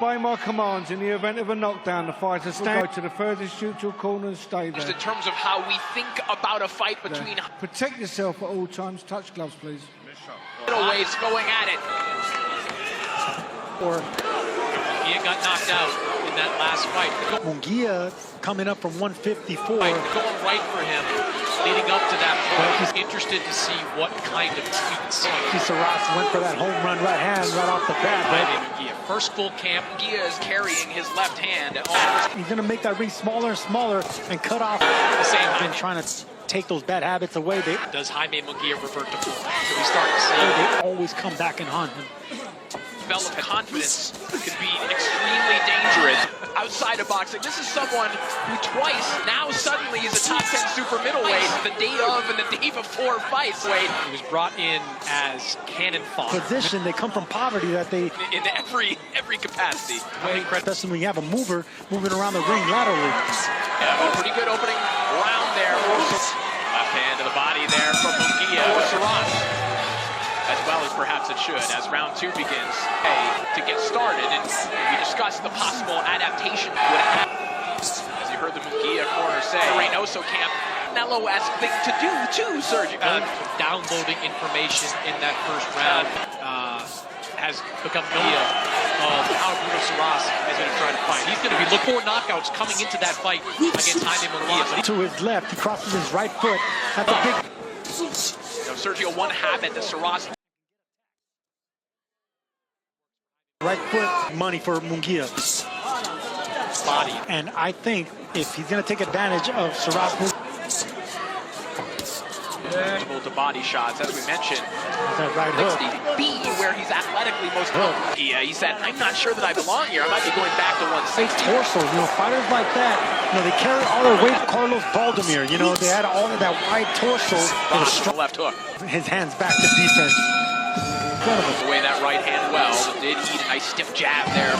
obey my commands. In the event of a knockdown, the fighter will go to the furthest neutral corner and stay there. Just in terms of how we think about a fight between... Protect yourself at all times. Touch gloves, please. Middle waist going at it. He got knocked out in that last fight. Mungia coming up from 154. Going right for him, leading up to that point. He's interested to see what kind of tweaks. Surace went for that home run right hand right off the bat. Mungia, first full camp. Mungia is carrying his left hand. He's going to make that ring smaller and smaller and cut off. The same been trying to take those bad habits away. Does Jaime Munguia revert to form? So we start to see they always come back and hunt him. Develop confidence could be extremely dangerous outside of boxing. This is someone who twice, now suddenly is a top 10 super middleweight, the day of and the day before fights. He was brought in as cannon fodder. Position, they come from poverty that they... In every capacity. Especially when you have a mover moving around the ring laterally. Yeah, a pretty good opening round there. Left hand to the body there from Mungia or Surace. As well as perhaps it should, as round two begins. To get started, and we discussed the possible adaptation would happen. As you heard the Mungia corner say, the Reynoso camp, Canelo-esque thing to do too, Sergio. Downloading information in that first round has become Mungia of how Bruno Surace is going to try to fight. He's going to be looking for knockouts coming into that fight against Jaime Munguia. To his left, he crosses his right foot. That's a big... Sergio, one habit that Surace... Right foot money for Mungia. Body. And I think if he's going to take advantage of Surace... To body shots, as we mentioned. That right hook. B, where he's athletically most comfortable. He said, I'm not sure that I belong here. I might be going back to 160. Torso, fighters like that, they carry all their weight. Carlos Baldomir, they had all of that wide torso. Left hook. His hands back to defense. Away that right hand well, but did eat a nice stiff jab there.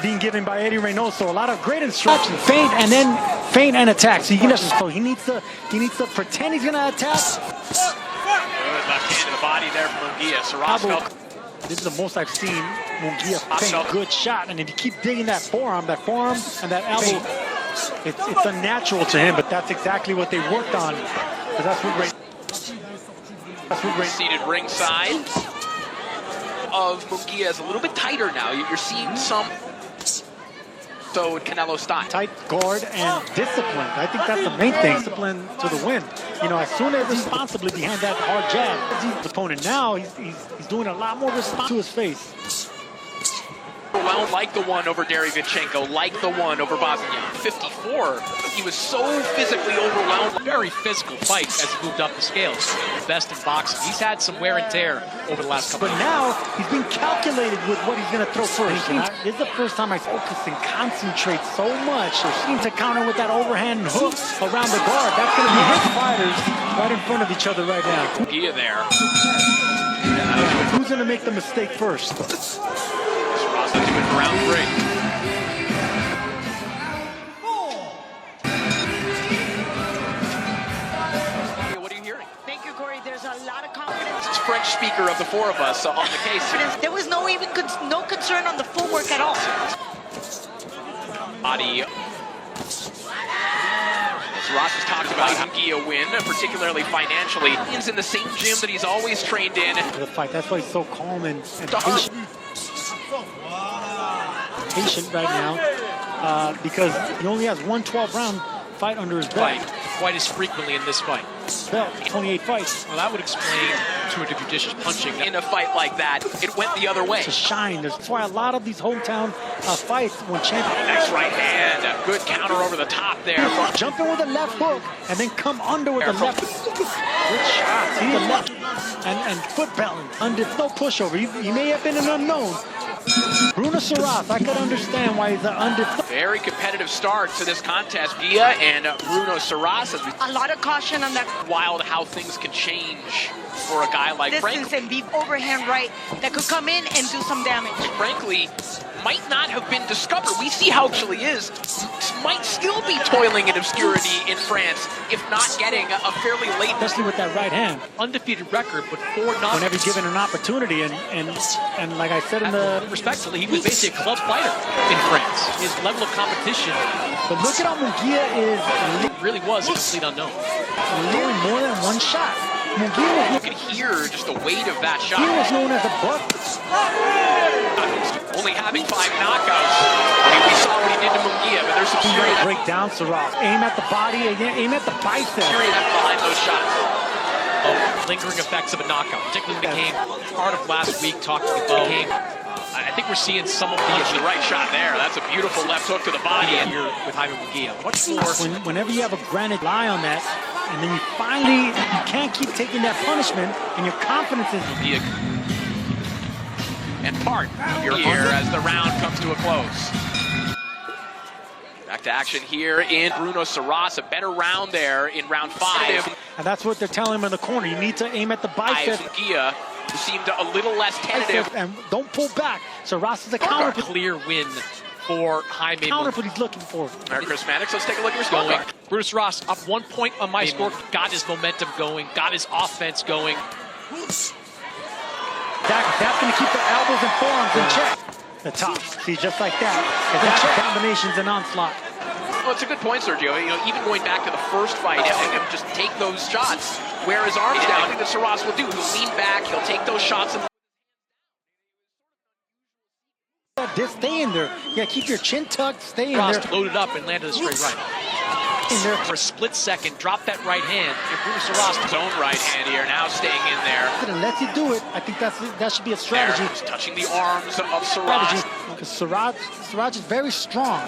Being given by Eddie Reynoso a lot of great instructions. Feint and attack. So he needs to pretend he's gonna attack. Good left hand to the body there from Mungia. Surace. This is the most I've seen Mungia feint. Good shot, and if you keep digging that forearm and that elbow, it's unnatural to him. But that's exactly what they worked on. That's what seated ringside of Mungia is a little bit tighter now. You're seeing some Canelo style. Tight guard and discipline. I think that's the main thing. Discipline to the win. As soon as responsibly behind that hard jab. His opponent now, he's doing a lot more response to his face. Overwhelmed like the one over Derevyanchenko, like the one over Bosnia. 54, he was so physically overwhelmed. Very physical fight as he moved up the scales. Best in boxing. He's had some wear and tear over the last couple. But now he's being calculated with what he's going to throw first. This is the first time I focus and concentrate so much. They seem to counter with that overhand hook around the guard. That's going to be his fighters right in front of each other right now. Mungia there. Who's going to make the mistake first? Round three. What are you hearing? Thank you, Corey. There's a lot of confidence. This is French speaker of the four of us on the case. There was no concern on the footwork at all. Body. Surace has talked about Mungia win, particularly financially. He's in the same gym that he's always trained in. The fight. That's why he's so calm and patient right now because he only has one 12-round fight under his belt. Quite as frequently in this fight. Belt, 28 fights. Well, that would explain to a judicious punching. In a fight like that, it went the other way. It's a shine. That's why a lot of these hometown fights when champions. Nice right hand. A good counter over the top there. Jump in with a left hook and then come under with the left. Good shot. See the left and foot balance. No pushover. He may have been an unknown. Bruno Surace, I could understand why he's an undefeated. Very competitive start to this contest. Mungia and Bruno Surace. A lot of caution on that. Wild how things can change for a guy like Distance and deep overhand right that could come in and do some damage. Frankly, might not have been discovered. We see how actually is. Might still be toiling in obscurity in France, if not getting a fairly late. Especially with that right hand. Undefeated record. record, but 4-0. Whenever given an opportunity, and like I said in the... Respectfully, he was basically a club fighter in France. His level of competition, But look at how Mungia is really was a complete unknown. clearing more than one shot. Mungia You can hear just the weight of that shot. was known as a buck. Only having 5 knockouts. I mean, we saw what he did to Mungia, but there's some serious Break down Surace. Aim at the body, aim at the bicep. behind those shots. Lingering effects of a knockout, particularly when it came part of last week talking about game. I think we're seeing some of The right shot there. That's a beautiful left hook to the body. And here with Jaime Munguia. Much more. Whenever you have a granite lie on that, and then you can't keep taking that punishment, and your confidence is... And part of your here as the round comes to a close. Back to action here in Bruno Surace. A better round there in round 5. And that's what they're telling him in the corner. You need to aim at the bicep. Mungia, who seemed a little less tentative. And don't pull back. Surace is a counter. Clear win for Jaime Counter Munguia. what he's looking for. Merry Christmatics. Let's take a look at your Going. scorecard. Bruno Surace up 1 point on my score. Got his momentum going. Got his offense going. That's going to keep the elbows and forearms in check. The top. See, just like that. That combination's an onslaught. Well, it's a good point, Sergio. You know, even going back to the first fight, and just take those shots, wear his arms down. I think that Surace will do. He'll lean back. He'll take those shots. And Just stay in there. Yeah, keep your chin tucked. Stay in Surace there. loaded up and landed a straight right. In there. For a split second, dropped that right hand. And Bruno Surace his own right hand here, now staying in there. And lets you do it. I think that should be a strategy. There, touching the arms of Strategy. Surace. Because Surace is very strong.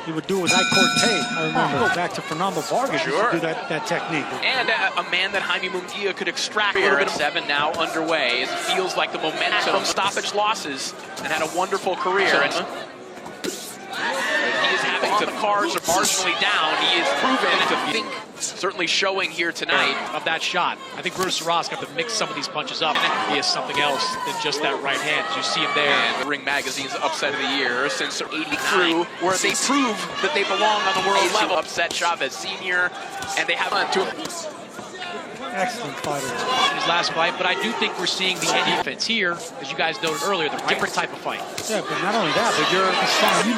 He would do it with Corte. I remember. Go back to Fernando Vargas. Used to do that technique. And a man that Jaime Munguia could extract. Here at 7 now underway, as it feels like the momentum stoppage losses, and had a wonderful career. And he is having to, the cards are marginally down. He is proven to think, certainly showing here tonight. Of that shot. I think Bruno Surace got to mix some of these punches up. He has something else than just that right hand. You see him there. And the Ring Magazine's Upset of the Year since 83, where they prove that they belong on the world level. Upset Chavez Sr., and they have to Excellent fighter. in his last fight, but I do think we're seeing the defense here, as you guys noted earlier, the different type of fight. Yeah, but not only that, but you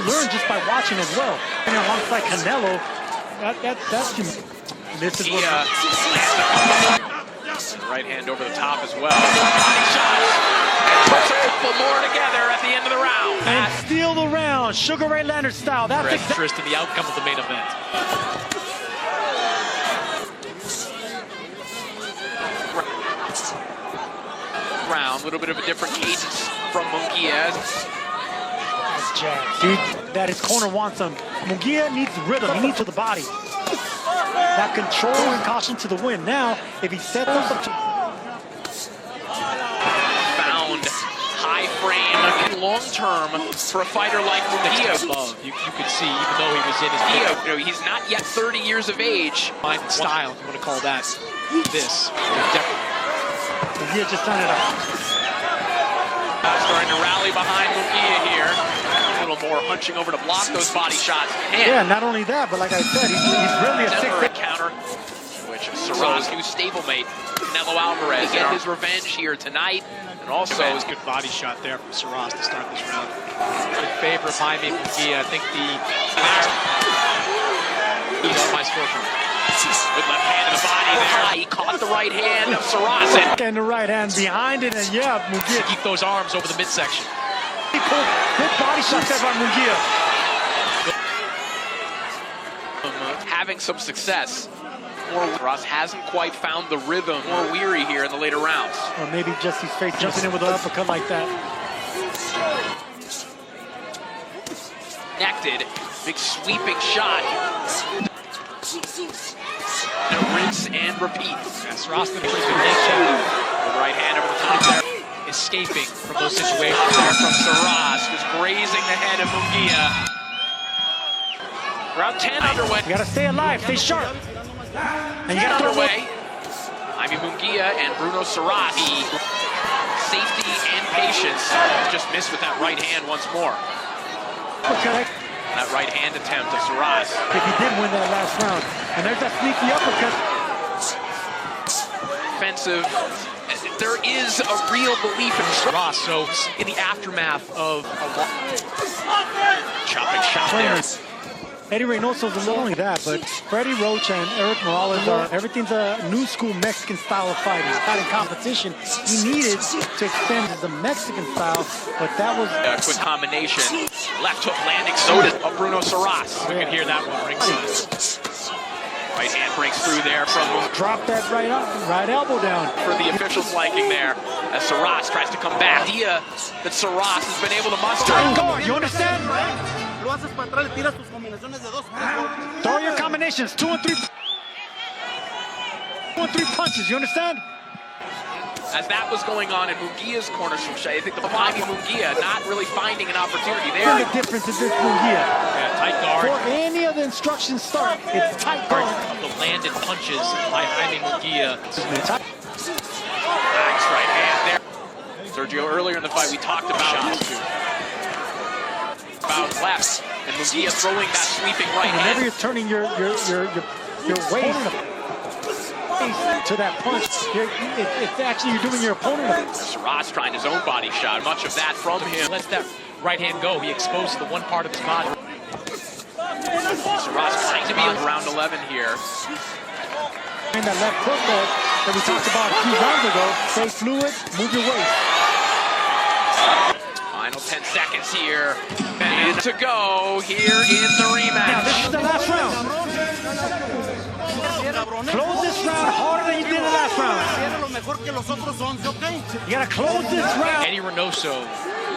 learn just by watching as well. And alongside Canelo, that's this is what right hand over the top as well. Body shots. And puts a couple more together at the end of the round. and steal the round, Sugar Ray Leonard style. That's exactly. Interest in the outcome of the main event. Round, a little bit of a different cadence from Mungia. See, that his corner wants him. Mungia needs rhythm. He needs to the body. That control and caution to the win. Now, if he sets up Found high frame and long term for a fighter like Mungia. You could see, even though he was in his You know, he's not yet 30 years of age. mind and style, if you want to call that this. Mungia just trying to Starting to rally behind Mungia here. A little more hunching over to block those body shots. And yeah, not only that, but like I said, he's really a Denver 6'8". counter, which Surace, new stablemate, Canelo Alvarez, get his revenge here tonight. And also, That was a good body shot there from Surace to start this round. In favor of Jaime Munguia. I think he's on my scorecard. with left hand in the body there. He caught the right hand of Surace. And the right hand behind it, and yeah, Mungia. Keep those arms over the midsection. He pulled good body shots there by Mungia. Having some success. Surace hasn't quite found the rhythm. More weary here in the later rounds. Or maybe just his face jumping in with an uppercut like that. Connected, big sweeping shot. A rinse and repeat. Surace the The right hand over the top there. escaping from those situations. There from Surace, just grazing the head of Mungia. Round 10 underway. You gotta stay alive, stay sharp. And you gotta Underway. Jaime Munguia and Bruno Surace. Safety and patience. Just missed with that right hand once more. uppercut. That right hand attempt of Surace. If he did win that last round. And there's that sneaky uppercut. defensive. There is a real belief in Ross, so in the aftermath of a chopping shot there. Eddie Reynoso's not only that, but Freddie Roach and Eric Morales everything's a new school Mexican style of fighting. Not in competition. He needed to extend the Mexican style, but that was A quick combination. Left hook landing. So does Bruno Surace. we can hear that one ringside. Right hand breaks through there from drop that right elbow down. for the officials' liking there as Surace tries to come back. The idea that Surace has been able to muster. Go, you understand? Throw your combinations, 2 and 3. 2 and 3 punches, you understand? As that was going on in Mungia's corner, I think the Jaime Munguia not really finding an opportunity there. The difference is this Mungia. Yeah, tight guard. Before any of the instructions start, it's tight guard. Of the landed punches by Jaime Mungia. Nice right hand there. Sergio, earlier in the fight, we talked about left, and Mungia throwing that sweeping right hand. Whenever you're turning your weight to that punch, it's actually you're doing your opponent. Surace trying his own body shot. Much of that from him. Lets that right hand go. He exposed the one part of his body. Surace trying to be on round 11 here. And that left hook that we talked about a few rounds ago, stay fluid, move your waist. Final 10 seconds here. And to go here in the rematch. Now this is the last round. Close this round harder than you did the last round. You gotta close this round. Eddie Reynoso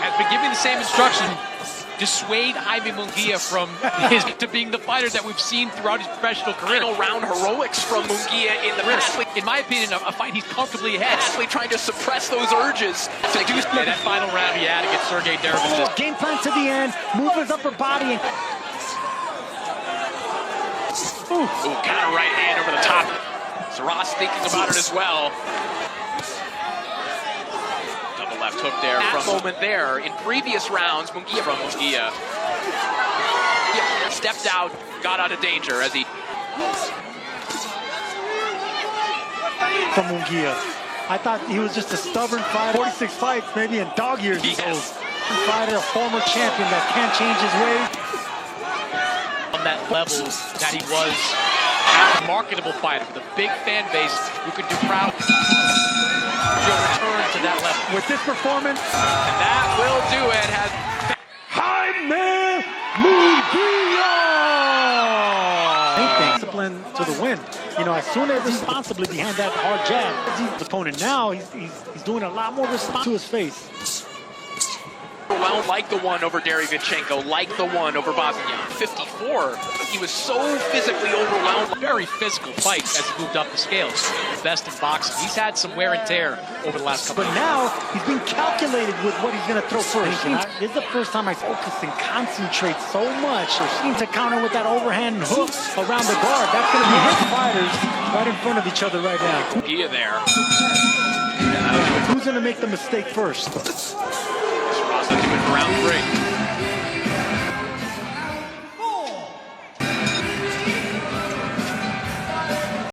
has been giving the same instruction. Dissuade Jaime Mungia from to being the fighter that we've seen throughout his professional career. Final round heroics from Mungia in the past. In my opinion, a fight he's comfortably ahead. Athlete trying to suppress those urges to do That final round he had against Sergey Derevich. Game plan to the end, move his upper body. And Ooh, counter right hand over the top. Surace thinking about it as well. Double left hook there from moment there. In previous rounds, Mungia stepped out, got out of danger as he... From Mungia. I thought he was just a stubborn fighter. 46 fights, maybe in dog years. He has. Fighter, a former champion that can't change his ways. On that level that he was, a marketable fighter with a big fan base who could do proud to return to that level. With this performance, And that will do it. Jaime Mungia! Discipline to the win. You know, as soon as responsibly behind that hard jab, his opponent now, he's doing a lot more response to his face. Well, like the one over Derevichenko, like the one over Bosnian. 54, he was so physically overwhelmed. Very physical fight as he moved up the scales. Best in boxing. He's had some wear and tear over the last couple But of now, he's being calculated with what he's going to throw first. This is the first time I focus and concentrate so much. Seem to counter with that overhand hook around the guard. That's going to be his fighters right in front of each other right now. Mungia there. Who's going to make the mistake first? Surace into it for round 3.